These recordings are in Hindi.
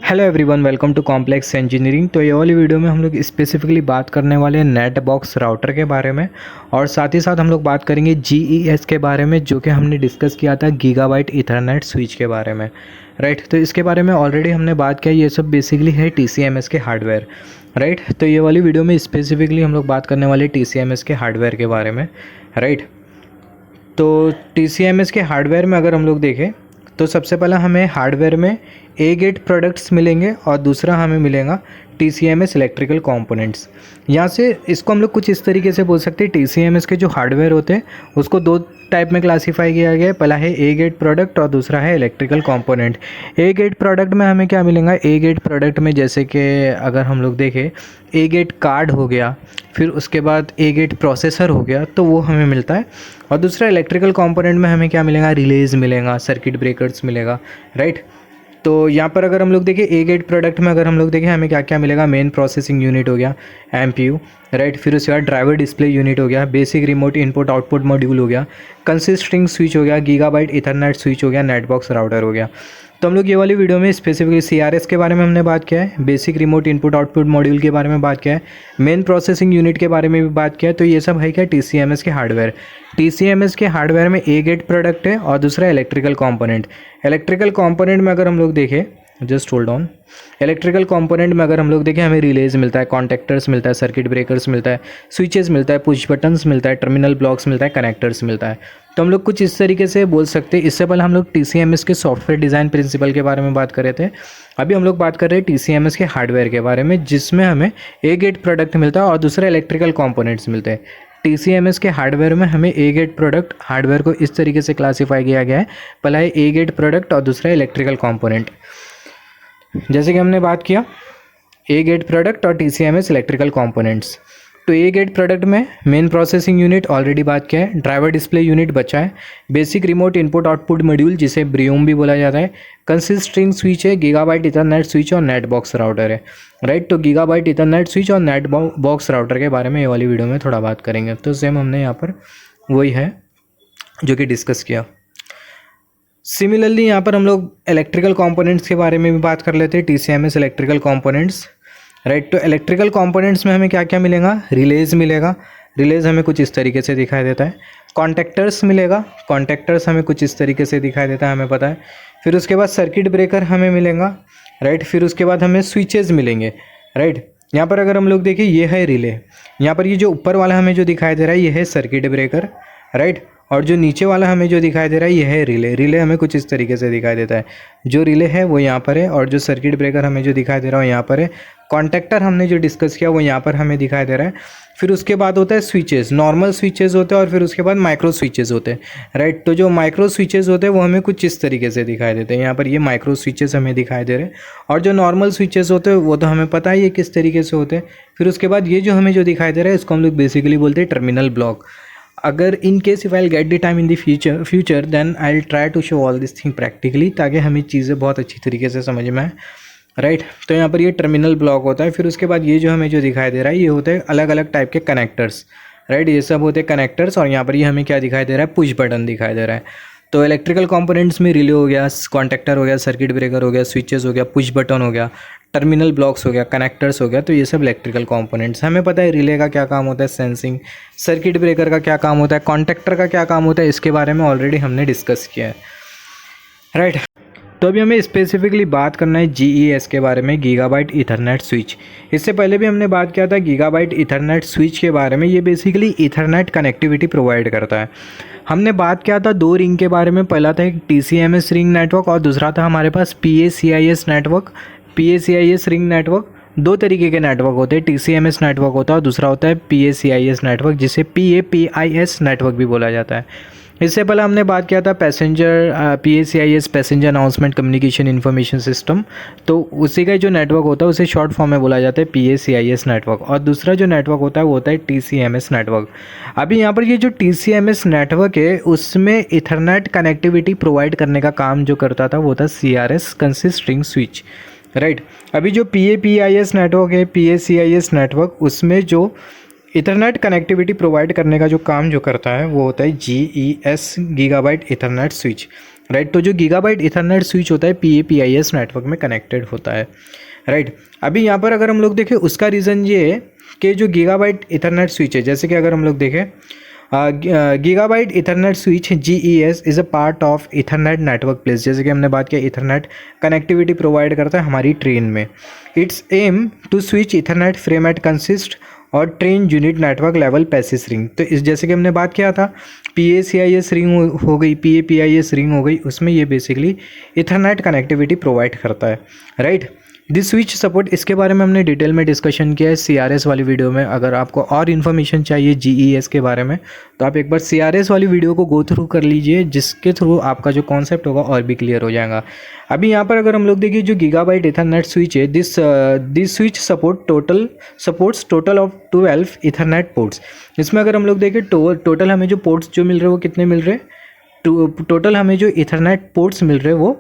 Hello everyone, welcome to complex engineering. तो ये वाली वीडियो में हम लोग स्पेसिफिकली बात करने वाले हैं नेट बॉक्स राउटर के बारे में, और साथ ही साथ हम लोग बात करेंगे जीईएस के बारे में, जो कि हमने डिस्कस किया था गीगाबाइट ईथरनेट स्विच के बारे में। राइट, तो इसके बारे में ऑलरेडी हमने बात किया। ये सब बेसिकली है टीसीएमएस के हार्डवेयर। राइट, तो ये वाली वीडियो में स्पेसिफिकली हम लोग बात करने वाले टीसीएमएस के हार्डवेयर के बारे में। राइट, तो टीसीएमएस के हार्डवेयर में अगर हम लोग देखें तो सबसे पहला हमें हार्डवेयर में ए गेट प्रोडक्ट्स मिलेंगे और दूसरा हमें मिलेगा टीसीएमएस इलेक्ट्रिकल कंपोनेंट्स। यहाँ से इसको हम लोग कुछ इस तरीके से बोल सकते हैं, टीसीएमएस के जो हार्डवेयर होते हैं उसको दो टाइप में क्लासीफाई किया गया है। पहला है ए गेट प्रोडक्ट और दूसरा है इलेक्ट्रिकल कंपोनेंट। ए गेट प्रोडक्ट में हमें क्या मिलेगा? ए गेट प्रोडक्ट में जैसे कि अगर हम लोग देखें ए गेट कार्ड हो गया, फिर उसके बाद ए गेट प्रोसेसर हो गया, तो वो हमें मिलता है। और दूसरा इलेक्ट्रिकल कंपोनेंट में हमें क्या मिलेगा? रिलेज मिलेगा, सर्किट ब्रेकर्स मिलेगा। राइट, तो यहाँ पर अगर हम लोग देखें ए गेट प्रोडक्ट में अगर हम लोग देखें हमें क्या क्या मिलेगा? मेन प्रोसेसिंग यूनिट हो गया, एमपीयू। राइट, फिर उसके बाद ड्राइवर डिस्प्ले यूनिट हो गया, basic remote input output module हो गया, कंसिस्टिंग स्विच हो गया, गीगाबाइट ईथरनेट स्विच हो गया, नेट बॉक्स राउटर हो गया। तो हम लोग ये वाली वीडियो में स्पेसिफिकली सीआरएस के बारे में हमने बात किया है, basic remote input output module के बारे में बात किया है, मेन प्रोसेसिंग यूनिट के बारे में भी बात किया है। तो ये सब है क्या? टीसीएमएस के हार्डवेयर। टीसीएमएस के हार्डवेयर में ए गेट प्रोडक्ट है और दूसरा इलेक्ट्रिकल कंपोनेंट। इलेक्ट्रिकल कंपोनेंट में अगर हम लोग देखें, just hold on, electrical component में अगर हम लोग देखें हमें रिलेज मिलता है, कॉन्टेक्टर्स मिलता है, सर्किट ब्रेकर्स मिलता है, स्विचेस मिलता है, पुश बटन्स मिलता है, टर्मिनल ब्लॉक्स मिलता है, कनेक्टर्स मिलता है। तो हम लोग कुछ इस तरीके से बोल सकते हैं। इससे पहले हम लोग टीसीएमएस के सॉफ्टवेयर डिज़ाइन प्रिंसिपल के बारे में बात कर रहे थे। अभी हम लोग बात कर रहे हैं टीसीएमएस के हार्डवेयर के बारे में, जिसमें हमें ए गेट प्रोडक्ट मिलता है और दूसरा इलेक्ट्रिकल कंपोनेंट्स मिलते हैं। टीसीएमएस के हार्डवेयर में हमें ए गेट प्रोडक्ट हार्डवेयर को इस तरीके से क्लासीफाई किया गया है, पहला है ए गेट प्रोडक्ट और दूसरा इलेक्ट्रिकल कंपोनेंट। जैसे कि हमने बात किया ए गेट प्रोडक्ट और टीसीएमएस इलेक्ट्रिकल कंपोनेंट्स। तो ए गेट प्रोडक्ट में मेन प्रोसेसिंग यूनिट ऑलरेडी बात किया है, ड्राइवर डिस्प्ले यूनिट बचा है, basic remote input output module जिसे ब्रियोम भी बोला जाता है, कंसिस्टिंग स्विच है, गीगाबाइट ईथरनेट स्विच और नेट बॉक्स राउटर है। राइट, तो गीगाबाइट ईथरनेट स्विच और नेट बॉक्स राउटर के बारे में ये वाली वीडियो में थोड़ा बात करेंगे। तो सेम हमने यहाँ पर वही है जो कि डिस्कस किया। सिमिलरली यहाँ पर हम लोग इलेक्ट्रिकल कंपोनेंट्स के बारे में भी बात कर लेते हैं, टीसीएमएस इलेक्ट्रिकल कंपोनेंट्स। राइट, तो इलेक्ट्रिकल कंपोनेंट्स में हमें क्या क्या मिलेगा? रिलेज मिलेगा, रिलेज हमें कुछ इस तरीके से दिखाई देता है। कॉन्टेक्टर्स मिलेगा, कॉन्टेक्टर्स हमें कुछ इस तरीके से दिखाई देता है, हमें पता है। फिर उसके बाद सर्किट ब्रेकर हमें मिलेगा। राइट, फिर उसके बाद हमें स्विचेस मिलेंगे। राइट, यहाँ पर अगर हम लोग देखें ये है रिले, यहाँ पर ये जो ऊपर वाला हमें जो दिखाई दे रहा है ये है सर्किट ब्रेकर। राइट, और जो नीचे वाला हमें जो दिखाई दे रहा है ये है रिले। रिले हमें कुछ इस तरीके से दिखाई देता है, जो रिले है वो यहाँ पर है, और जो सर्किट ब्रेकर हमें जो दिखाई दे रहा है यहाँ पर है। कॉन्टेक्टर हमने जो डिस्कस किया वो यहाँ पर हमें दिखाई दे रहा है। फिर उसके बाद होता है स्विचेस, नॉर्मल स्विचेस होते हैं, और फिर उसके बाद माइक्रो स्विचेस होते हैं। राइट, तो जो माइक्रो स्विचेस होते हैं वो हमें कुछ इस तरीके से दिखाई देते हैं। यहाँ पर ये माइक्रो स्विचेस हमें दिखाई दे रहे हैं, और जो नॉर्मल स्विचेस होते हैं वो तो हमें पता है ये किस तरीके से होते हैं। फिर उसके बाद ये जो हमें जो दिखाई दे रहा है इसको हम लोग बेसिकली बोलते हैं टर्मिनल ब्लॉक। अगर in case if I get the time in the future then I will try to show all this thing practically, ताकि हमें चीज़ें बहुत अच्छी तरीके से समझ में आए। राइट, तो यहाँ पर ये टर्मिनल ब्लॉक होता है। फिर उसके बाद ये जो हमें जो दिखाई दे रहा है ये होते हैं अलग अलग टाइप के कनेक्टर्स। राइट, ये सब होते हैं कनेक्टर्स, और यहाँ पर ये हमें क्या दिखाई दे रहा है? पुश बटन दिखाई दे रहा है। तो इलेक्ट्रिकल कंपोनेंट्स में रिले हो गया, कॉन्टेक्टर हो गया, सर्किट ब्रेकर हो गया, स्विचेस हो गया, पुश बटन हो गया, टर्मिनल ब्लॉक्स हो गया, कनेक्टर्स हो गया। तो ये सब इलेक्ट्रिकल कंपोनेंट्स। हमें पता है रिले का क्या काम होता है, सेंसिंग, सर्किट ब्रेकर का क्या काम होता है, कॉन्टेक्टर का क्या काम होता है, इसके बारे में ऑलरेडी हमने डिस्कस किया है। राइट, तो अभी हमें स्पेसिफिकली बात करना है जीईएस के बारे में, गीगाबाइट ईथरनेट स्विच। इससे पहले भी हमने बात किया था गीगाबाइट ईथरनेट स्विच के बारे में। ये बेसिकली ईथरनेट कनेक्टिविटी प्रोवाइड करता है। हमने बात किया था दो रिंग के बारे में, पहला था एक टीसीएमएस रिंग नेटवर्क और दूसरा था हमारे पास पीएसीआईएस नेटवर्क। पीएसीआईएस रिंग नेटवर्क, दो तरीके के नेटवर्क होते हैं, टीसीएमएस नेटवर्क होता है और दूसरा होता है पीएसीआईएस नेटवर्क, जिसे पीएपीआईएस नेटवर्क भी बोला जाता है। इससे पहले हमने बात किया था passenger PACIS passenger announcement communication information system. तो उसी का जो नेटवर्क होता है उसे शॉर्ट फॉर्म में बोला जाता है पीएसीआईएस नेटवर्क, और दूसरा जो नेटवर्क होता है वो होता है टीसीएमएस नेटवर्क। अभी यहाँ पर ये जो टीसीएमएस नेटवर्क है उसमें इथरनेट कनेक्टिविटी प्रोवाइड करने का काम जो करता था वो था सीआरएस, कंसिस्टिंग स्विच। राइट, अभी जो पीएपीआईएस नेटवर्क है, पीएसीआईएस नेटवर्क, उसमें जो इथरनेट कनेक्टिविटी प्रोवाइड करने का जो काम जो करता है वो होता है GES, gigabyte Ethernet switch. Right. तो जो गीगाबाइट इथरनेट स्विच होता है PAPIS नेटवर्क में कनेक्टेड होता है, राइट। अभी यहाँ पर अगर हम लोग देखें उसका रीज़न ये है कि जो गीगाबाइट इथरनेट स्विच है, जैसे कि अगर हम लोग देखें gigabyte Ethernet switch GES is a part of Ethernet network place. जैसे कि हमने बात किया इथरनेट कनेक्टिविटी प्रोवाइड करता है हमारी ट्रेन में। It's M two switch Ethernet frame at consist और train unit network level PACIS ring. तो इस जैसे कि हमने बात किया था PACIS रिंग हो गई, PAPIS रिंग हो गई, उसमें ये बेसिकली इथरनेट कनेक्टिविटी प्रोवाइड करता है, राइट। दिस स्विच सपोर्ट, इसके बारे में हमने डिटेल में डिस्कशन किया है CRS वाली वीडियो में। अगर आपको और इन्फॉर्मेशन चाहिए GES के बारे में तो आप एक बार CRS वाली वीडियो को गो थ्रू कर लीजिए, जिसके थ्रू आपका जो कॉन्सेप्ट होगा और भी क्लियर हो जाएगा। अभी यहाँ पर अगर हम लोग देखिए जो गीगाबाइट इथरनेट स्विच है, this switch supports total of 12 Ethernet ports. इसमें अगर हम लोग देखें टोटल हमें जो पोर्ट्स जो मिल रहे हैं वो कितने मिल रहे हैं, टोटल हमें जो इथरनेट पोर्ट्स मिल रहे हैं वो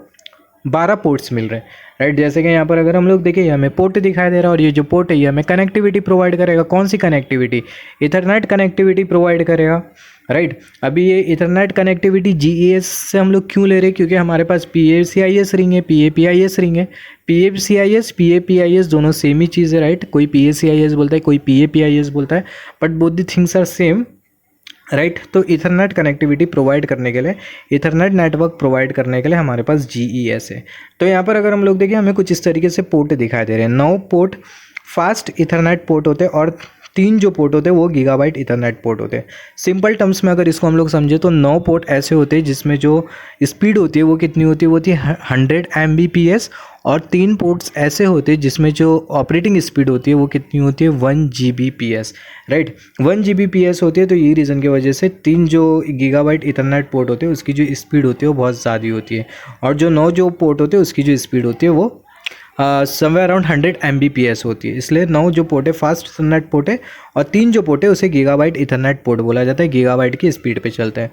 12 पोर्ट्स मिल रहे हैं, राइट। जैसे कि यहाँ पर अगर हम लोग देखें ये हमें पोर्ट दिखाई दे रहा है और ये जो पोर्ट है ये हमें कनेक्टिविटी प्रोवाइड करेगा। कौन सी कनेक्टिविटी? इथरनेट कनेक्टिविटी प्रोवाइड करेगा, राइट। अभी ये इथरनेट कनेक्टिविटी GES से हम लोग क्यों ले रहे हैं? क्योंकि हमारे पास PACIS रिंग है, PAPIS रिंग है। PACIS PAPIS दोनों सेम ही चीज़ है, राइट। कोई PACIS बोलता है, कोई PAPIS बोलता है, but both the things are same, right. तो इथरनेट कनेक्टिविटी प्रोवाइड करने के लिए, इथरनेट नेटवर्क प्रोवाइड करने के लिए हमारे पास GES है। तो यहाँ पर अगर हम लोग देखें हमें कुछ इस तरीके से पोर्ट दिखाई दे रहे हैं। 9 पोर्ट फास्ट इथरनेट पोर्ट होते हैं और 3 जो पोर्ट होते हैं वो गीगाबाइट इथरनेट पोर्ट होते हैं। सिंपल टर्म्स में अगर इसको हम लोग समझे तो 9 पोर्ट ऐसे होते हैं जिसमें जो स्पीड होती है वो कितनी होती है, वो होती है 100 Mbps, और 3 पोर्ट्स ऐसे होते हैं जिसमें जो ऑपरेटिंग स्पीड होती है वो कितनी होती है 1 Gbps, राइट। 1 Gbps होती है। तो यही रीज़न की वजह से 3 जो गीगाबाइट इथरनेट पोर्ट होते हैं उसकी जो स्पीड होती है वो बहुत ज़्यादा होती है, और जो 9 जो पोर्ट होते हैं उसकी जो स्पीड होती है वो समवेयर अराउंड 100 Mbps होती है। इसलिए 9 जो पोर्ट है फास्ट इथरनेट पोर्ट है, और 3 जो पोर्ट है उसे गीगाबाइट इथरनेट पोर्ट बोला जाता है, गीगाबाइट की स्पीड पे चलता है।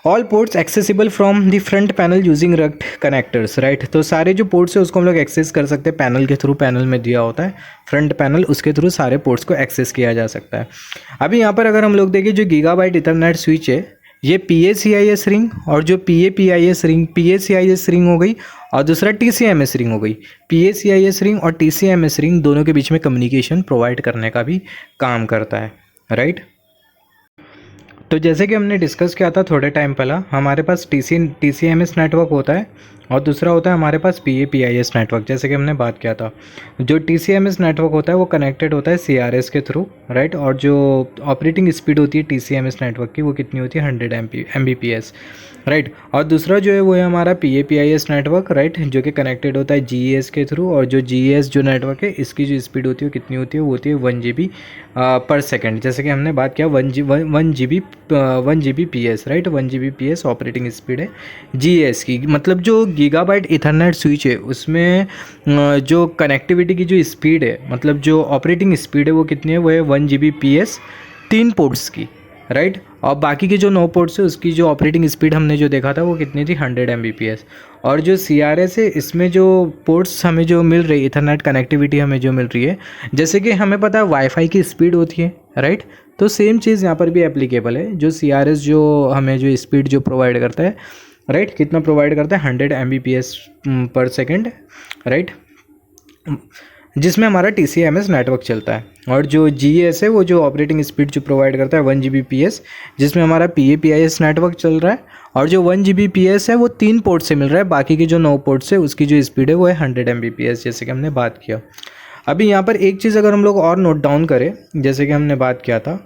All ports accessible from the front panel using rugged connectors, right. तो सारे जो पोर्ट्स है उसको हम लोग एक्सेस कर सकते हैं पैनल के थ्रू। पैनल में दिया होता है फ्रंट पैनल, उसके थ्रू सारे पोर्ट्स को एक्सेस किया जा सकता है। अभी यहाँ पर अगर हम लोग देखें जो गीगाबाइट इथरनेट स्विच है ये PACIS रिंग और जो PAPIS रिंग, PACIS रिंग हो गई और दूसरा TCMS रिंग हो गई। PACIS रिंग और TCMS रिंग दोनों के बीच में कम्युनिकेशन प्रोवाइड करने का भी काम करता है, राइट। तो जैसे कि हमने डिस्कस किया था थोड़े टाइम पहला, हमारे पास TCMS नेटवर्क होता है और दूसरा होता है हमारे पास PAPIS नेटवर्क। जैसे कि हमने बात किया था जो TCMS नेटवर्क होता है वो कनेक्टेड होता है CRS के थ्रू, राइट। और जो ऑपरेटिंग स्पीड होती है TCMS नेटवर्क की वो कितनी होती है 100 Mbps, राइट। और दूसरा जो है वो है हमारा PAPIS नेटवर्क, राइट, जो कि कनेक्टेड होता है GES के थ्रू। और जो GES जो नेटवर्क है इसकी जो स्पीड होती है वो कितनी होती है, वो होती है 1 GB पर सेकेंड। जैसे कि हमने बात किया 1 Gbps, right. 1 Gbps operating speed है GES की। मतलब जो गीगाबाइट इथरनेट स्विच है उसमें जो कनेक्टिविटी की जो स्पीड है, मतलब जो ऑपरेटिंग स्पीड है वो कितनी है, वो है 1 Gbps 3 पोर्ट्स की, राइट। और बाकी के जो 9 पोर्ट्स है उसकी जो ऑपरेटिंग स्पीड हमने जो देखा था वो कितनी थी 100 Mbps। और जो CRS है इसमें जो पोर्ट्स हमें जो मिल रही है, इथरनेट कनेक्टिविटी हमें जो मिल रही है, जैसे कि हमें पता है वाईफाई की स्पीड होती है, राइट। तो सेम चीज़ यहाँ पर भी एप्लीकेबल है। जो CRS जो हमें जो स्पीड जो प्रोवाइड करता है, राइट, कितना प्रोवाइड करता है 100 Mbps पर सेकेंड, राइट, जिसमें हमारा TCMS नेटवर्क चलता है। और जो GES है वो जो ऑपरेटिंग स्पीड जो प्रोवाइड करता है 1 Gbps, जिसमें हमारा PAPIS नेटवर्क चल रहा है। और जो 1 Gbps है वो 3 पोर्ट से मिल रहा है, बाकी के जो 9 पोर्ट से उसकी जो स्पीड है वो है 100 Mbps, जैसे कि हमने बात किया। अभी यहाँ पर एक चीज़ अगर हम लोग और नोट डाउन करें, जैसे कि हमने बात किया था,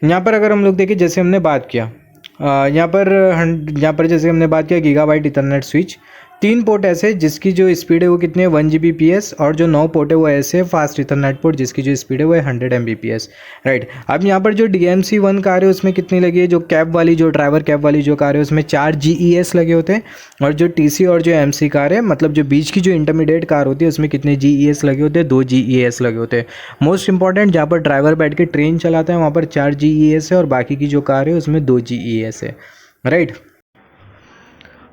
यहाँ पर अगर हम लोग देखें जैसे हमने बात किया यहाँ पर जैसे हमने बात किया गीगाबाइट इथरनेट स्विच 3 पोर्ट ऐसे जिसकी जो स्पीड है वो कितनी है 1 Gbps, और जो 9 पोर्ट है वो ऐसे फास्ट इथरनेट पोर्ट जिसकी जो स्पीड है वो है 100 Mbps, राइट। अब यहाँ पर जो DMC1 कार है उसमें कितनी लगी है, जो कैब वाली जो ड्राइवर कैब वाली जो कार है उसमें 4 GES लगे होते हैं। और जो TC और जो MC कार है, मतलब जो बीच की जो इंटरमीडिएट कार होती है उसमें कितने GES लगे होते हैं, 2 GES लगे होते हैं। मोस्ट इंपॉर्टेंट, जहाँ पर ड्राइवर बैठ के ट्रेन चलाता है वहाँ पर 4 GES है और बाकी की जो कार है उसमें 2 GES है, राइट।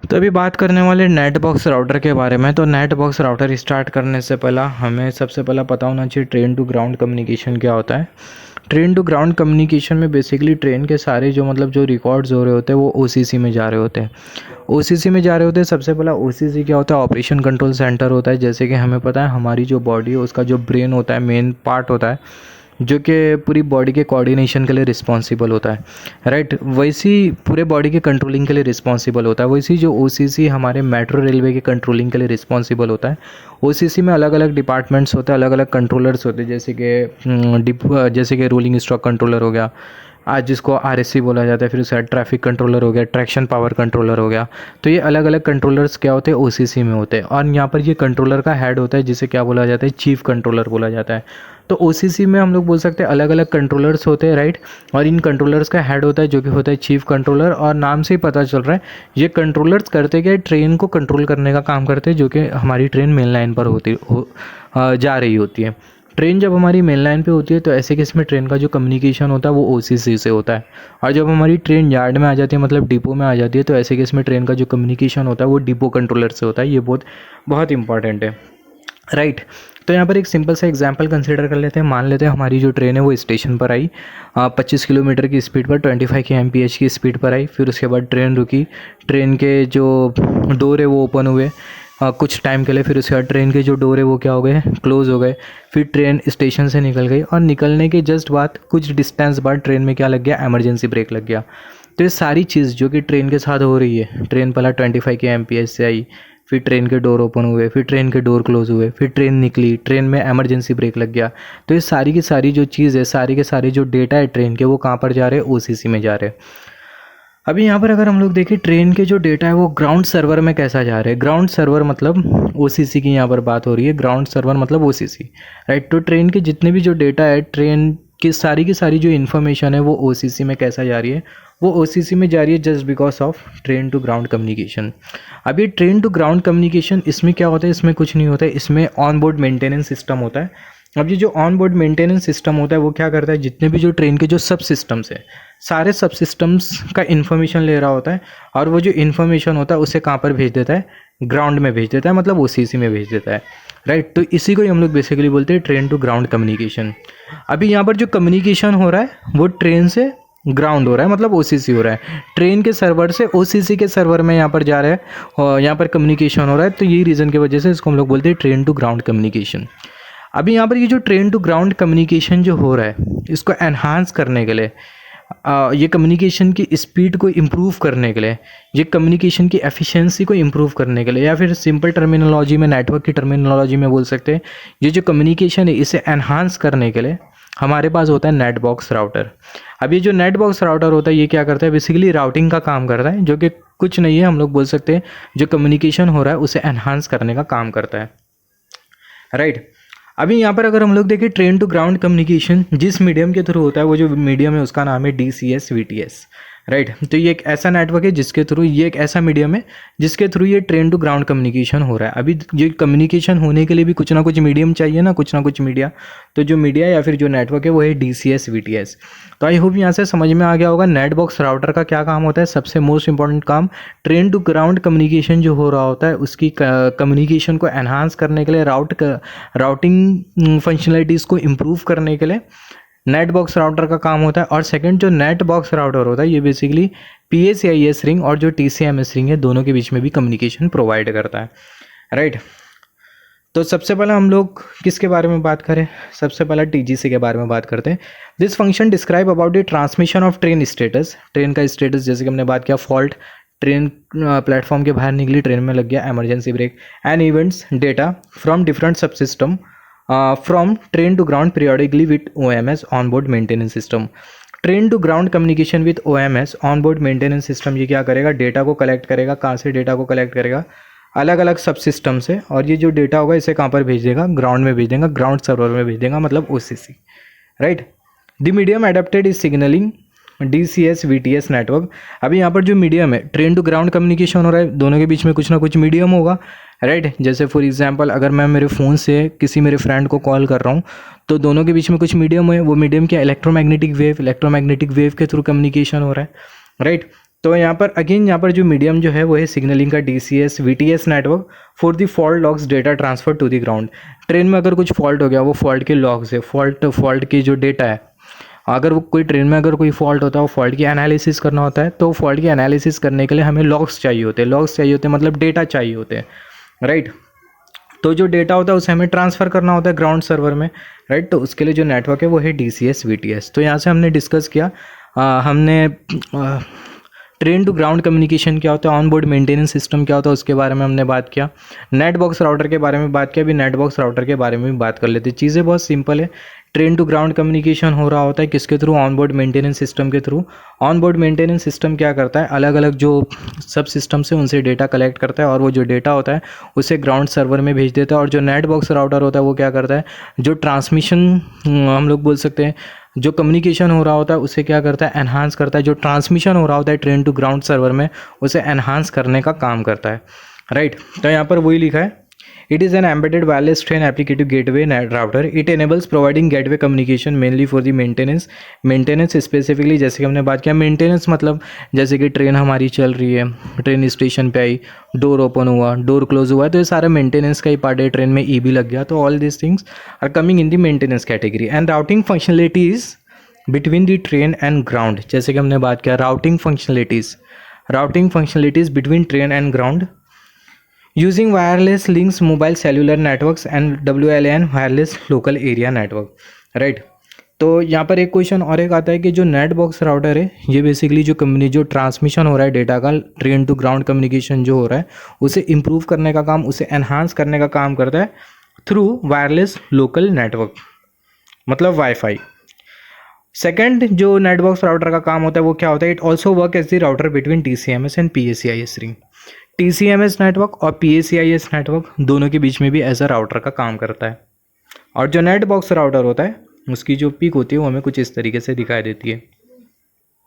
तो अभी बात करने वाले नेट बॉक्स राउटर के बारे में। तो नेट बॉक्स राउटर स्टार्ट करने से पहला हमें सबसे पहला पता होना चाहिए ट्रेन टू ग्राउंड कम्युनिकेशन क्या होता है। ट्रेन टू ग्राउंड कम्युनिकेशन में बेसिकली ट्रेन के सारे जो जो रिकॉर्ड्स हो रहे होते हैं वो ओसीसी में जा रहे होते हैं। ओसीसी में जा रहे होते हैं। सबसे पहला ओसीसी क्या होता है, ऑपरेशन कंट्रोल सेंटर होता है। जैसे कि हमें पता है हमारी जो बॉडी है उसका जो ब्रेन होता है, मेन पार्ट होता है जो कि पूरी बॉडी के कोऑर्डिनेशन के लिए रिस्पॉन्सिबल होता है, राइट। वैसी पूरे बॉडी के कंट्रोलिंग के लिए रिस्पॉन्सिबल होता है। वैसी जो ओसीसी हमारे मेट्रो रेलवे के कंट्रोलिंग के लिए रिस्पॉन्सिबल होता है। ओसीसी में अलग अलग डिपार्टमेंट्स होते हैं, अलग अलग कंट्रोलर्स होते हैं। जैसे कि रोलिंग स्टॉक कंट्रोलर हो गया, आज जिसको आरएससी बोला जाता है, फिर उसके बाद ट्रैफिक कंट्रोलर हो गया, ट्रैक्शन पावर कंट्रोलर हो गया। तो ये अलग अलग कंट्रोलर्स क्या होते हैं, ओसीसी में होते हैं। और यहाँ पर ये कंट्रोलर का हेड होता है जिसे क्या बोला जाता है, चीफ कंट्रोलर बोला जाता है। तो ओसीसी में हम लोग बोल सकते हैं अलग अलग कंट्रोलर्स होते हैं, राइट। और इन कंट्रोलर्स का हेड होता है जो कि होता है चीफ कंट्रोलर। और नाम से ही पता चल रहा है ये कंट्रोलर्स करते क्या, ट्रेन को कंट्रोल करने का काम करते हैं, जो कि हमारी ट्रेन मेन लाइन पर जा रही होती है। ट्रेन जब हमारी मेन लाइन पे होती है तो ऐसे केस में ट्रेन का जो कम्युनिकेशन होता है वो ओसीसी से होता है। और जब हमारी ट्रेन यार्ड में आ जाती है, मतलब डिपो में आ जाती है, तो ऐसे केस में ट्रेन का जो कम्युनिकेशन होता है वो डिपो कंट्रोलर से होता है। ये बहुत इंपॉर्टेंट है, राइट। तो यहाँ पर एक सिंपल सा एग्जांपल कंसीडर कर लेते हैं। मान लेते हैं हमारी जो ट्रेन है वो स्टेशन पर आई 25 किलोमीटर की स्पीड पर, 25 kmph की स्पीड पर आई। फिर उसके बाद ट्रेन रुकी, ट्रेन के जो डोर है वो ओपन हुए कुछ टाइम के लिए। फिर उसके बाद ट्रेन के जो डोर है वो क्या हो गए, क्लोज़ हो गए। फिर ट्रेन स्टेशन से निकल गई और निकलने के जस्ट बाद कुछ डिस्टेंस बाद ट्रेन में क्या लग गया, इमरजेंसी ब्रेक लग गया। तो ये सारी चीज़ जो कि ट्रेन के साथ हो रही है, ट्रेन पहला 25 kmph से आई, फिर ट्रेन के डोर ओपन हुए, फिर ट्रेन के डोर क्लोज हुए, फिर ट्रेन निकली, ट्रेन में इमरजेंसी ब्रेक लग गया। तो ये सारी की सारी जो चीज़ है, सारी के सारे जो डेटा है ट्रेन के, वो कहाँ पर जा रहे हैं, ओसीसी में जा रहे हैं। अभी यहाँ पर अगर हम लोग देखें ट्रेन के जो डेटा है वो ग्राउंड सर्वर में कैसा जा रहा है। ग्राउंड सर्वर मतलब ओसीसी की यहाँ पर बात हो रही है। ग्राउंड सर्वर मतलब ओसीसी, राइट। तो ट्रेन के जितने भी जो डेटा है, ट्रेन की सारी जो इन्फॉर्मेशन है वो ओसीसी में कैसा जा रही है, वो ओसीसी में जा रही है just because of train to ground communication. अभी ट्रेन टू ग्राउंड कम्युनिकेशन इसमें क्या होता है, इसमें कुछ नहीं होता है, इसमें ऑन बोर्ड मेंटेनेंस सिस्टम होता है। अब ये जो ऑन बोर्ड मेंटेनेंस सिस्टम होता है वो क्या करता है, जितने भी जो ट्रेन के जो सब सिस्टम्स है, सारे सब सिस्टम्स का इन्फॉर्मेशन ले रहा होता है। और वो जो इन्फॉर्मेशन होता है उसे कहाँ पर भेज देता है, ग्राउंड में भेज देता है, मतलब ओसीसी में भेज देता है, राइट। तो इसी को ही हम लोग बेसिकली बोलते हैं ट्रेन टू ग्राउंड कम्युनिकेशन। अभी यहाँ पर जो कम्युनिकेशन हो रहा है वो ट्रेन से ग्राउंड हो रहा है, मतलब ओसीसी हो रहा है। ट्रेन के सर्वर से ओसीसी के सर्वर में यहाँ पर जा रहा है और यहाँ पर कम्युनिकेशन हो रहा है। तो यही रीज़न की वजह से इसको हम लोग बोलते हैं ट्रेन टू ग्राउंड कम्युनिकेशन। अभी यहाँ पर ये जो ट्रेन टू ग्राउंड कम्युनिकेशन जो हो रहा है, इसको एनहांस करने के लिए, ये कम्युनिकेशन की स्पीड को इम्प्रूव करने के लिए, ये कम्युनिकेशन की एफिशिएंसी को इम्प्रूव करने के लिए, या फिर सिंपल टर्मिनोलॉजी में, नेटवर्क की टर्मिनोलॉजी में बोल सकते हैं, ये जो कम्युनिकेशन है इसे एनहांस करने के लिए हमारे पास होता है नेट बॉक्स राउटर। अब ये जो नेट बॉक्स राउटर होता है ये क्या करता है, बेसिकली राउटिंग का काम करता है, जो कि कुछ नहीं है, हम लोग बोल सकते हैं जो कम्युनिकेशन हो रहा है उसे एनहांस करने का काम करता है, राइट। अभी यहाँ पर अगर हम लोग देखें ट्रेन टू ग्राउंड कम्युनिकेशन जिस मीडियम के थ्रू होता है, वो जो मीडियम है उसका नाम है DCS VTS, राइट। तो ये एक ऐसा नेटवर्क है जिसके थ्रू, ये एक ऐसा मीडियम है जिसके थ्रू ये ट्रेन टू ग्राउंड कम्युनिकेशन हो रहा है। अभी ये कम्युनिकेशन होने के लिए भी कुछ ना कुछ मीडियम चाहिए ना, कुछ ना कुछ मीडिया। तो जो मीडिया या फिर जो नेटवर्क है वो है DCS VTS। तो आई होप यहाँ से समझ में आ गया होगा नेट बॉक्स राउटर का क्या काम होता है। सबसे मोस्ट इंपॉर्टेंट काम ट्रेन टू ग्राउंड कम्युनिकेशन जो हो रहा होता है उसकी कम्युनिकेशन को एनहांस करने के लिए, राउटिंग फंक्शनलिटीज़ को इम्प्रूव करने के लिए नेट बॉक्स राउटर का काम होता है। और सेकंड जो नेट बॉक्स राउटर होता है ये बेसिकली PACIS रिंग और जो TCMS रिंग है दोनों के बीच में भी कम्युनिकेशन प्रोवाइड करता है, राइट। तो सबसे पहले हम लोग किसके बारे में बात करें, सबसे पहले TGC के बारे में बात करते हैं। This function describe about the transmission of train status. Train का स्टेटस जैसे कि हमने बात किया, फॉल्ट, ट्रेन प्लेटफॉर्म के बाहर निकली, ट्रेन में लग गया emergency brake, and events data from different sub system from train to ground periodically with OMS on board maintenance system. Train to ground communication with OMS on board maintenance system ये क्या करेगा, डेटा को कलेक्ट करेगा। कहाँ से डेटा को कलेक्ट करेगा, अलग अलग सब सिस्टम से। और ये जो डेटा होगा इसे कहाँ पर भेज देगा, ग्राउंड में भेज देगा, ग्राउंड सर्वर में भेज देगा, मतलब OCC, right. The medium adapted is signalling DCS VTS network. अभी यहाँ पर जो मीडियम है, ट्रेन टू ग्राउंड कम्युनिकेशन हो रहा है, दोनों के बीच में कुछ ना कुछ मीडियम होगा, राइट। जैसे फॉर एग्जांपल अगर मैं मेरे फ़ोन से किसी मेरे फ्रेंड को कॉल कर रहा हूँ तो दोनों के बीच में कुछ मीडियम है। वो मीडियम क्या, इलेक्ट्रोमैग्नेटिक वेव के थ्रू कम्युनिकेशन हो रहा है, राइट। तो यहाँ पर अगेन यहाँ पर जो मीडियम जो है वो है सिग्नलिंग का DCS VTS network for the fault logs data transfer to the ground. Train में अगर कुछ फॉल्ट हो गया, वो फॉल्ट के लॉग्स है, फॉल्ट की जो डेटा है, अगर वो कोई ट्रेन में अगर कोई फॉल्ट होता है, वो फॉल्ट की एनालिसिस करना होता है, तो फॉल्ट की एनालिसिस करने के लिए हमें लॉग्स चाहिए होते हैं। लॉग्स चाहिए होते हैं मतलब डेटा चाहिए होते हैं, राइट। तो जो डेटा होता है उसे हमें ट्रांसफ़र करना होता है ग्राउंड सर्वर में, राइट। तो उसके लिए जो नेटवर्क है वो है DCS VTS। तो यहाँ से हमने डिस्कस किया, हमने ट्रेन टू ग्राउंड कम्युनिकेशन क्या होता है, ऑन बोर्ड मेंटेनेंस सिस्टम क्या होता है, उसके बारे में हमने बात किया। नेट बॉक्स राउटर के बारे में बात किया, अभी नेट बॉक्स राउटर के बारे में भी बात कर लेते हैं। चीज़ें बहुत सिंपल है। ट्रेन टू ग्राउंड कम्युनिकेशन हो रहा होता है किसके through, on board maintenance system के through. On board maintenance system क्या करता है, अलग अलग जो सब सिस्टम से उनसे डेटा कलेक्ट करता है और वो जो डेटा होता है उसे ग्राउंड सर्वर में भेज देता है। और जो नेट बॉक्स राउटर होता है वो क्या करता है, जो ट्रांसमिशन हम लोग बोल सकते हैं, जो कम्युनिकेशन हो रहा होता है उसे क्या करता है, एनहांस करता है। जो ट्रांसमिशन हो रहा होता है ट्रेन टू ग्राउंड सर्वर में, उसे एनहांस करने का काम करता है, राइट। तो यहाँ पर वही लिखा है, it is an embedded wireless train applicative gateway router. It enables providing gateway communication mainly for the maintenance specifically. जैसे कि हमने बात किया मेंटेनेंस मतलब जैसे कि ट्रेन हमारी चल रही है, ट्रेन स्टेशन पे आई, डोर ओपन हुआ, डोर क्लोज हुआ, तो ये सारा मेंटेनेंस का ही पार्ट है। ट्रेन में EB लग गया, तो all this things are coming in the maintenance category. And routing functionalities between the train and ground, जैसे कि हमने बात किया routing functionalities between train and ground using wireless links, mobile cellular networks and WLAN wireless local area network, right. तो यहाँ पर एक क्वेश्चन और एक आता है कि जो नेट बॉक्स राउटर है ये बेसिकली जो ट्रांसमिशन हो रहा है डेटा का, ट्रेन टू ग्राउंड कम्युनिकेशन जो हो रहा है उसे इम्प्रूव करने का काम, उसे एनहांस करने का काम करता है थ्रू वायरलेस लोकल नेटवर्क, मतलब वाईफाई। सेकेंड जो नेटवर्क राउटर का काम होता है वो क्या होता है, it also work as the router between TCMS and PACIS ring. TCMS network और PACIS नेटवर्क दोनों के बीच में भी एज अ राउटर का काम करता है। और जो नेट बॉक्स राउटर होता है उसकी जो पिक होती है वो हमें कुछ इस तरीके से दिखाई देती है।